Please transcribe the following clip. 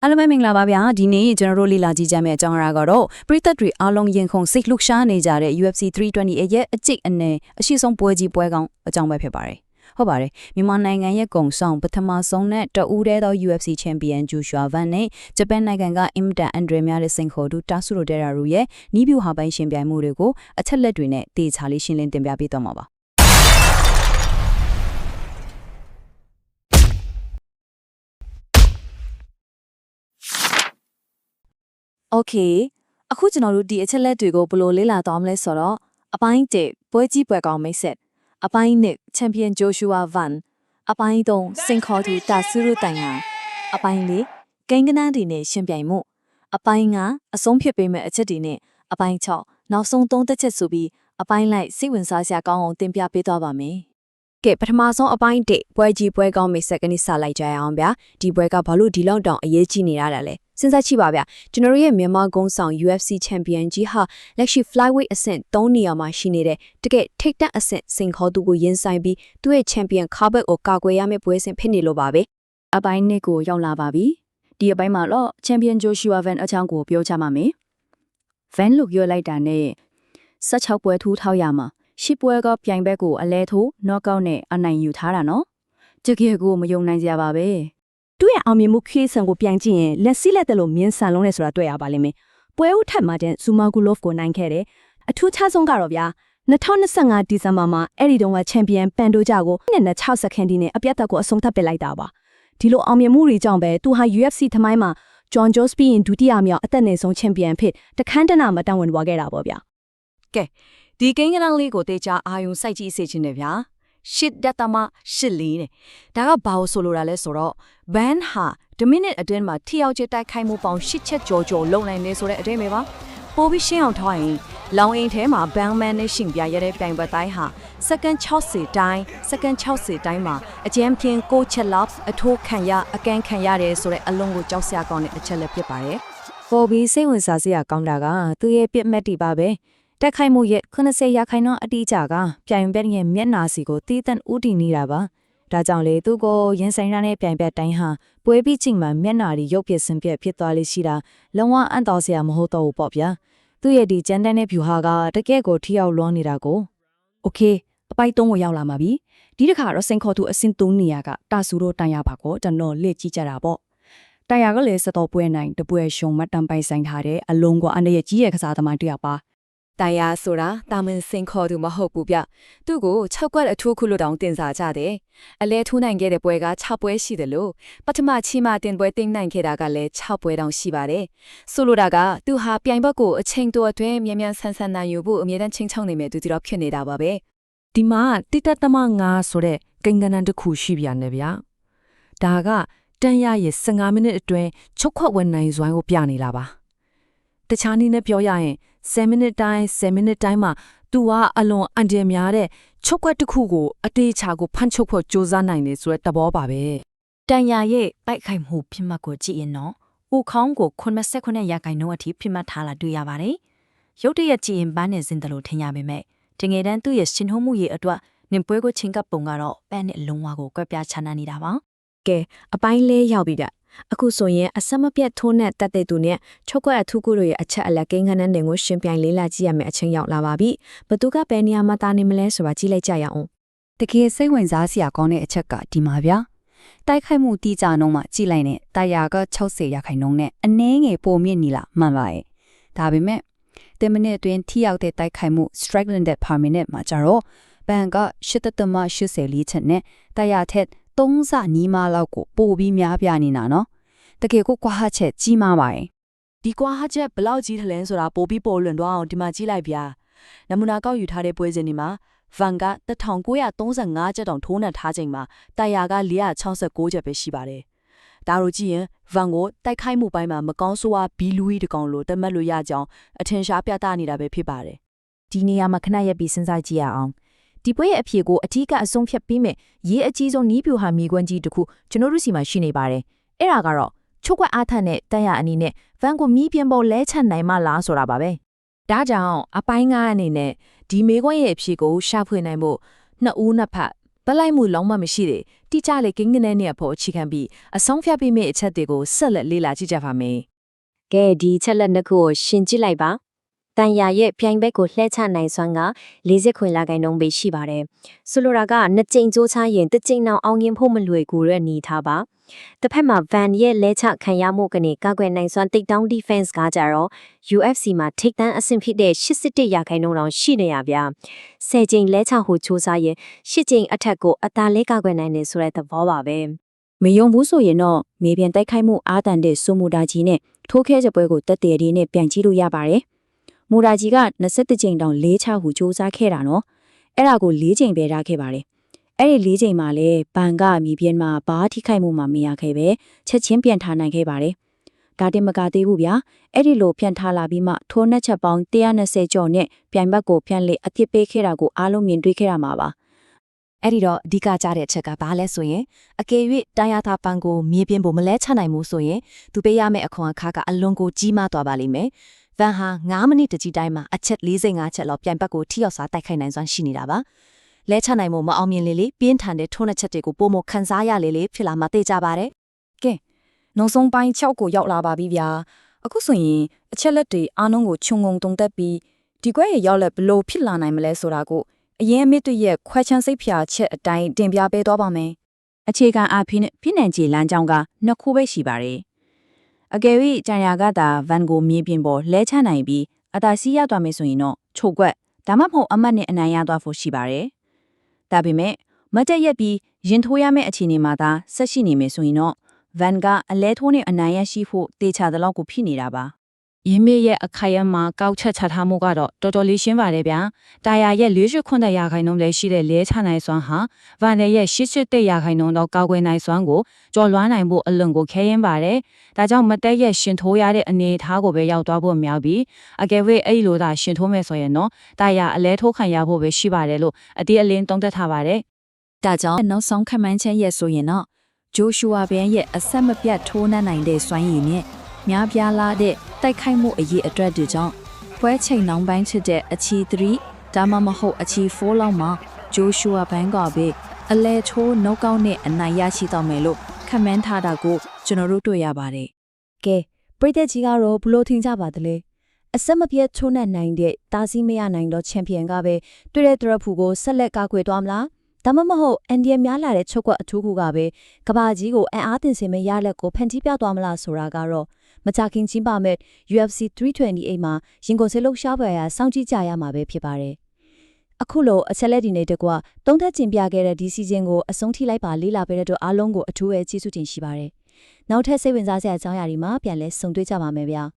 အားလုံးပဲမင်္ဂလာပါဗျာဒီနေ့ကျွန်တော်တို့လေ့လာကြည့်ကြမယ့်အကြောင်းအရာကတော့ပရိသတ်တွေအားလုံးရင်ခုန်စိတ်လှုပ်ရှားနေကြတဲ့ UFC 328ရဲ့အကျိတ်အနေအရှိဆုံးပွဲကြီးပွဲကောင်းအကြောင်းပဲဖြစ်ပါတယ်ဟုတ်ပါတယ်မြန်မာနိုင်ငံရဲ့ကုံဆောင်ပထမဆုံးနဲ့တဦးတည်းသော UFC Champion Joshua Van နဲ့ဂျပန်နိုင်ငံကအင်မတန်အန်ဒရီများတဲ့စိန်ခေါ်သူတာဆူရိုဒဲရာရူရဲ့နီးဗျူဟာပိုင်းရှင်ပြိုင်မှုတွေကိုအချက်လက်တွေနဲ့တေချာလေးရှင်းလင်းတင်ပြပေးသွားမှာပါโอเคအခုကျွန်တော်တို့ဒီအချက်လက်တွေကိုဘယ်လိုလေ့လာသွားမလဲဆိုတော့အပိုင်း1ပွဲကြီးပွဲကောင်းမိတ်ဆက်အပိုင်း2ချန်ပီယံဂျိုရှူအာဗန်အပိုင်း3စင်ခေါ်သူတာဆူရိုတိုင်ဟာအပိုင်း4ကိန်းကနန်းတွေနဲ့ရှင်ပြိုင်မှုအပိုင်း5အဆုံးဖြစ်ပေးမဲ့အချက်တွေနဲ့အပိုင်း6နောက်ဆုံး3သက်ချက်ဆိုပြီးအပိုင်းလိုက်စိတ်ဝင်စားစရာကောင်းအောင်တင်ပြပေးသွားပါမယ်ကဲပထမဆုံးအပိုင်း1ပွဲကြီးပွဲကောင်းမိတ်ဆက်ကနေစလိုက်ကြရအောင်ဗျာဒီပွဲကဘာလို့ဒီလောက်တောင်အရေးကြီးနေရတာလဲစဉ်းစားကြည့်ပါဗျာကျွန်တော်ရဲ့မြန်မာဂုံးဆောင် UFC Champion ကြီးဟာလက်ရှိ flyweight အဆင့်3နေရာမှာရှိနေတဲ့တကယ်ထိပ်တန်းအဆင့်စင်ခေါ်သူကိုရင်ဆိုင်ပြီးသူ့ရဲ့ Champion ခါဘက်ကိုကာကွယ်ရမယ့်ပွဲစဉ်ဖြစ်နေလို့ပါပဲအပိုင်း2ကိုရောက်လာပါပြီဒီအပိုင်းမှာတော့ Champion Joshua Van အချောင်းကိုပြောချမှာမယ် Van လို့ပြောလိုက်တာနဲ့16ပွဲထူးထောက်ရမှာ10ပွဲကပြိုင်ဘက်ကိုအလဲထိုး knockout နဲ့အနိုင်ယူထားတာနော်တကယ်ကိုမယုံနိုင်ကြပါပဲသူ့ရဲ့အောင်မြင်မှုခေးဆန်ကိုပြန်ကြည့်ရင်လက်စီးလက်တယ်လို့မြင်ဆန်လုံးနေဆိုတာတွေ့ရပါလိမ့်မယ်။ပွဲဦးထက်မှတဲ့ဇူမာဂူလော့ဖ်ကိုနိုင်ခဲ့တယ်။အထူးခြားဆုံးကတော့ဗျာ2025ဒီဇင်ဘာမှာအဲ့ဒီတုန်းကချန်ပီယံပန်တိုဂျာကို2.6စက္ကန့်ဒီနဲ့အပြတ်သက်ကိုအဆုံးသတ်ပစ်လိုက်တာပါ။ဒီလိုအောင်မြင်မှုတွေကြောင့်ပဲသူဟာ UFC သမိုင်းမှာဂျွန်ဂျိုးစပီရင်ဒုတိယမြောက်အသက်ငယ်ဆုံးချန်ပီယံဖြစ်တခန်းတနာမတောင်းဝင်သွားခဲ့တာပေါ့ဗျာ။ကဲဒီကိန်းကနန်းလေးကိုတေချာအာယုံစိုက်ကြည့်စေချင်တယ်ဗျာ။8.84နဲ့ဒါကဘာလို့ဆိုလိုတာလဲဆိုတော့ ban ဟာ10 minute အတွင်းမှာထိရောက်ကျတိုက်ခိုက်မှုပေါင်း8ချက်ကျော်ကျော်လုံနိုင်နေဆိုတဲ့အတိတ်ပဲပါပိုပြီးရှင်းအောင်ထားရင်လောင်အိမ်ထဲမှာ ban man နဲ့ရှင်ပြရတဲ့ပြိုင်ပွဲတိုင်းဟာစက္ကန့်60တိုင်းမှာအကြမ်းဖျင်း6ချက်လောက်အထိုးခံရအကန်ခံရတယ်ဆိုတဲ့အလုံးကိုကြောက်စရာကောင်းတဲ့အချက်လည်းဖြစ်ပါတယ်ပိုပြီးစိတ်ဝင်စားစရာကောင်းတာကသူ့ရဲ့ပြစ်မှတ်တွေပါပဲတက်ခိုက်မှုရဲ့80ရာခိုင်နှုန်းအတိအကျကပြိုင်ဘက်ရဲ့မျက်နှာစီကိုတီးတန့်ဥတီနေတာပါဒါကြောင့်လေသူကိုရင်ဆိုင်ရတဲ့ပြိုင်ဘက်တိုင်းဟာပွဲပြီးချိန်မှာမျက်နှာတွေရုပ်ပြစင်ပြဖြစ်သွားလိမ့်ရှိတာလုံးဝအံ့တော်စရာမဟုတ်တော့ဘူးပေါ့ဗျာသူ့ရဲ့ဒီကြမ်းတမ်းတဲ့ဖြူဟာကတကယ့်ကိုထိရောက်လွန်နေတာကိုโอเคအပိုက်3ကိုရောက်လာမှာပြီဒီတစ်ခါတော့စင်ခေါ်သူအစင်3နေရာကတာဆူတို့တိုင်ရပါကိုကျွန်တော်လက်ကြည့်ကြတာပေါ့တိုင်ရကလည်းစတော်ပွဲနိုင်တပွဲရှုံမတန်ပိုင်ဆိုင်ထားတဲ့အလုံးကအန်ရဲ့ကြီးရဲ့ကစားသမားတယောက်ပါတိုင်ယာဆိုတာတာမန်စင်ခေါ်သူမဟုတ်ဘူးဗျသူ့ကို6ကွက်အထူးခုလို့တောင်တင်စားကြတယ်အလဲထူးနိုင်ခဲ့တဲ့ပွဲက6ပွဲရှိတယ်လို့ပထမချီမတင်ပွဲတင်နိုင်ခဲ့တာကလည်း6ပွဲတောင်ရှိပါတယ်ဆိုလိုတာကသူဟာပြိုင်ဘက်ကိုအချိန်တိုအတွင်းမြန်မြန်ဆန်ဆန်နိုင်ယူဖို့အမြဲတမ်းချင်းချောင်းနေမယ်သူတို့ဖြစ်နေတာပါပဲဒီမှာ1.5ဆိုတဲ့ကိန်းဂဏန်းတစ်ခုရှိပြန်တယ်ဗျဒါကတန်ရရဲ့15မိနစ်အတွင်း6ခွက်ဝင်နိုင်စွမ်းကိုပြနေတာပါတခြားနည်းနဲ့ပြောရရင်10မိနစ်တိုင်းမှာသူကအလွန်အန်တရများတဲ့ချုပ်ကွက်တစ်ခုကိုအတေးချကိုဖန်ချုပ်ဖို့စူးစမ်းနိုင်တယ်ဆိုတဲ့သဘောပါပဲတန်ရာရဲ့ပိုက်ခိုင်မှုဖြစ်မှတ်ကိုကြည့်ရင်တော့ဦးခေါင်းကို89ရာခိုင်နှုန်းအထိဖြစ်မှတ်ထားလာတွေ့ရပါတယ်ရုတ်တရက်ကြည့်ရင်ပန်းနေစင်တယ်လို့ထင်ရပေမဲ့တကယ်တမ်းသူ့ရဲ့ရှင်ဟုံးမှုရဲ့အတွက်နင်ပွဲကိုချင်းကပ်ပုံကတော့ပန်းနဲ့အလုံးဝကိုကွက်ပြားချမ်းနေတာပါကဲအပိုင်းလေးရောက်ပြီတဲ့အခုဆိုရင်အဆက်မပြတ်ထိုးနဲ့တက်တဲ့သူနဲ့ချုပ်ကွက်အထူးကုတို့ရဲ့အချက်အလက်ကိန်းခန်းတဲ့ကိုရှင်ပြိုင်လေးလာကြည့်ရမယ့်အချိန်ရောက်လာပါပြီဘသူကဘယ်နေရာမှာတာနေမလဲဆိုတာကြည့်လိုက်ကြရအောင်တကယ်စိတ်ဝင်စားစရာကောင်းတဲ့အချက်ကဒီမှာဗျာတိုက်ခိုက်မှုတိကျနှုန်းမှာကြည့်လိုက်နဲ့တာယာက60ရာခိုင်နှုန်းနဲ့အနည်းငယ်ပိုမြင့်နေလားမှန်ပါရဲ့ဒါပေမဲ့10မိနစ်အတွင်းထိရောက်တဲ့တိုက်ခိုက်မှု strike limited per minute မှာကျတော့ဘန်က8.84ချက်နဲ့တာယာထက်3ဆနီးမားလောက်ကိုပိုပြီးများပြနေတာနော်တကယ်ကိုကွာဟချက်ကြီးမားပါတယ်ဒီကွာဟချက်ဘယ်လောက်ကြီးထလဲဆိုတာပိုပြီးပေါ်လွင်သွားအောင်ဒီမှာကြည့်လိုက်ဗျာနမူနာကောက်ယူထားတဲ့ပွဲစဉ်တွေမှာဗန်က1935ချက်တောင်ထိုးနှက်ထားချိန်မှာတာယာက469ချက်ပဲရှိပါတယ်ဒါတို့ကြည့်ရင်ဗန်ကိုတိုက်ခိုက်မှုပိုင်းမှာမကောင်းဆိုးဝါးဘီလူးကြီးတကောင်လို့တတ်မှတ်လို့ရကြောင်းအထင်ရှားပြသနေတာပဲဖြစ်ပါတယ်ဒီနေရာမှာခဏရက်ပြီးစဉ်းစားကြည့်ရအောင်ဒီပွဲရဲ့အဖြစ်ကိုအထီးကအဆုံးဖြတ်ပြီးမဲ့ရေးအကြီးဆုံးနီးပြူဟာမိကွန်းကြီးတစ်ခုကျွန်တော်တို့စီမှာရှိနေပါတယ်အဲ့ဒါကတော့ချုပ်ကွက်အားထက်နဲ့တန်ရအနေနဲ့ဗန်ကိုမီးပြင်းပေါ်လဲချနိုင်မှလားဆိုတာပါပဲဒါကြောင့်အပိုင်း9အနေနဲ့ဒီမေကွန်းရဲ့အဖြစ်ကိုရှာဖွေနိုင်ဖို့နှစ်ဦးနှစ်ဖက်ပ လိုက်မှုလုံးဝမရှိတဲ့တိကျလေကင်းကနေနဲ့ဖို့အခြေခံပြီးအဆုံးဖြတ်ပေးမယ့်အချက်တွေကိုဆက်လက်လေ့လာကြည့်ကြပါမယ် ကဲဒီချက်လက်နှစ်ခုကိုရှင်းကြည့်လိုက်ပါတန်ရာရဲ့ပြိုင်ဘက်ကိုလှည့်ချနိုင်စွမ်းက40ခွင်လာကိုင်းနှုန်းပဲရှိပါတယ်ဆိုလိုတာကနှစ်ကြိမ်စူးချရင်တစ်ကြိမ်နောက်အောင်ရင်ဖို့မလွယ်ကူတဲ့အနေထားပါတစ်ဖက်မှာ Van ရဲ့လဲချခံရမှုကနေကာကွယ်နိုင်စွမ်းတိတ်တောင်း defense ကကြတော့ UFC မှာထိပ်တန်းအဆင့်ဖြစ်တဲ့81ရာခိုင်နှုန်းတောင်ရှိနေရဗျာ10ကြိမ်လဲချဟိုစူးစရင်10ကြိမ်အထက်ကိုအသာလဲကာကွယ်နိုင်တယ်ဆိုတဲ့သဘောပါပဲမယုံဘူးဆိုရင်တော့မေပြန်တိုက်ခိုက်မှုအားတန်တဲ့စုမူတာကြီးနဲ့ထိုးခဲချက်ပွဲကိုတက်တယ်ဒီနဲ့ပြန်ကြည့်လို့ရပါတယ်မူရာကြီးက21ကြိမ်တောင်၄ချဟုစူးစမ်းခဲ့တာနော်အဲ့ဒါကို၄ကြိမ်ပဲထားခဲ့ပါတယ်အဲ့ဒီ၄ကြိမ်မှာလည်းဘန်ကမြေပြင်မှာဘာထိခိုက်မှုမှမရခဲ့ပဲချက်ချင်းပြန်ထားနိုင်ခဲ့ပါတယ်ဒါတင်မကသေးဘူးဗျာအဲ့ဒီလိုပြန်ထားလာပြီးမှထိုးနှက်ချက်ပေါင်း120ကျော်နဲ့ပြိုင်ဘက်ကိုပြန်လေအပြစ်ပေးခဲ့တာကိုအားလုံးမြင်တွေ့ခဲ့ရမှာပါအဲ့ဒီတော့အဓိကကြားတဲ့အချက်ကဘာလဲဆိုရင်အကယ်၍တိုင်းရသားပန်းကိုမြေပြင်ပေါ်မလဲချနိုင်မှုဆိုရင်သူပေးရမယ့်အခွန်အခါကအလွန်ကိုကြီးမားသွားပါလိမ့်မယ်ဗန်ဟာ9မိနစ်တကြီးတိုင်းမှာအချက်45ချက်လောက်ပြိုင်ဘက်ကိုထိရောက်စွာတိုက်ခိုက်နိုင်စွမ်းရှိနေတာပါလဲချနိုင်မှုမအောင်မြင်လေပြင်းထန်တဲ့ထုံးတဲ့ချက်တွေကိုပုံမခန်းစားရလေဖြစ်လာမှသိကြပါတယ်ကဲနောက်ဆုံးပိုင်း6ကိုရောက်လာပါပြီဗျာအခုဆိုရင်အချက်လက်တွေအားလုံးကိုခြုံငုံတုံတက်ပြီးဒီကွဲရဲ့ရောက်လက်ဘလို့ဖြစ်လာနိုင်မလဲဆိုတာကိုအရင်အမြစ်တွေရဲ့ခွဲချမ်းစိတ်ဖြာချက်အတိုင်းတင်ပြပေးသွားပါမယ်အခြေခံအဖြစ်ဖိနှံကြီးလမ်းကြောင်းကနှစ်ခုပဲရှိပါတယ်အကယ်၍ကြံရကသာဗန်ကိုမြေပြင်ပေါ်လဲချနိုင်ပြီးအသာစီးရသွားမယ်ဆိုရင်တော့ချိုကွက်ဒါမှမဟုတ်အမတ်နဲ့အနိုင်ရသွားဖို့ရှိပါတယ်ဒါပေမဲ့မတက်ရက်ပြီးရင်ထိုးရမယ့်အခြေအနေမှာသာဆက်ရှိနေမယ်ဆိုရင်တော့ဗန်ကအလဲထိုးနဲ့အနိုင်ရရှိဖို့တေချာတဲ့လောက်ကိုဖြစ်နေတာပါရင်းမေရဲ့အခိုင်အမာကောက်ချက်ချထားမှုကတော့တော်တော်လေးရှင်းပါတယ်ဗျာတာယာရဲ့48ရာခိုင်နှုန်းလည်းရှိတဲ့လဲချနိုင်စွမ်းဟာဗန်ရဲ့88ရာခိုင်နှုန်းတော့ကောက်ွယ်နိုင်စွမ်းကိုကျော်လွှားနိုင်ဖို့အလွန်ကိုခဲရင်ပါတယ်ဒါကြောင့်မတက်ရဲ့ရှင်ထိုးရတဲ့အနေအထားကိုပဲရောက်သွားဖို့မြောက်ပြီးအကယ်၍အဲ့လိုသာရှင်ထိုးမယ်ဆိုရင်တော့တာယာအလဲထိုးခံရဖို့ပဲရှိပါတယ်လို့အတိအလင်းသုံးသပ်ထားပါတယ်ဒါကြောင့်နောက်ဆုံးခန့်မှန်းချက်ရဲ့ဆိုရင်တော့ဂျိုရှူဝါဘန်ရဲ့အဆက်မပြတ်ထိုးနှက်နိုင်တဲ့စွမ်းရည်နဲ့များပြားလာတဲ့တိုက်ခိုက်မှုအရေးအတွက်တွေကြောင့်ပွဲချိန်နှောင်းပိုင်းဖြစ်တဲ့အချီ3ဒါမှမဟုတ်အချီ4လောက်မှာဂျိုရှူဝါဘန်ကပဲအလဲထိုးနှုတ်ကောက်နဲ့အနိုင်ရရှိတော့မယ်လို့ခန့်မှန်းထားတာကိုကျွန်တော်တို့တွေ့ရပါတယ်။ကဲပရိသတ်ကြီးကတော့ဘလို့ထင်ကြပါသလဲ။အဆက်မပြတ်ထိုးနှက်နိုင်တဲ့တာစီမရနိုင်တော့ချန်ပီယံကပဲတွေ့တဲ့တရဖူကိုဆက်လက်ကာကွယ်သွားမလား။ဒါမှမဟုတ်အန်ဒီယများလာတဲ့ချုပ်ကွက်အထူးခုကပဲကဘာကြီးကိုအံအားတင်စင်မဲ့ရလက်ကိုဖန်တီးပြသွားမလားဆိုတာကတော့မကြခင်ချင်းပါမဲ့ UFC 328မှာရင်ကုန်ဆေးလှုပ်ရှားပွဲရာစောင့်ကြည့်ကြရမှာပဲဖြစ်ပါတယ်။အခုလိုအချက်လက်ဒီနေတကွသုံးသက်ကျင်ပြခဲ့တဲ့ဒီစီဇန်ကိုအဆုံးထိလိုက်ပါလေးလာပေးတဲ့တို့အားလုံးကိုအထူးပဲကျေးဇူးတင်ရှိပါတယ်။နောက်ထပ်စိတ်ဝင်စားစရာအကြောင်းအရာတွေမှာပြန်လဲဆုံတွေ့ကြပါမယ်ဗျာ။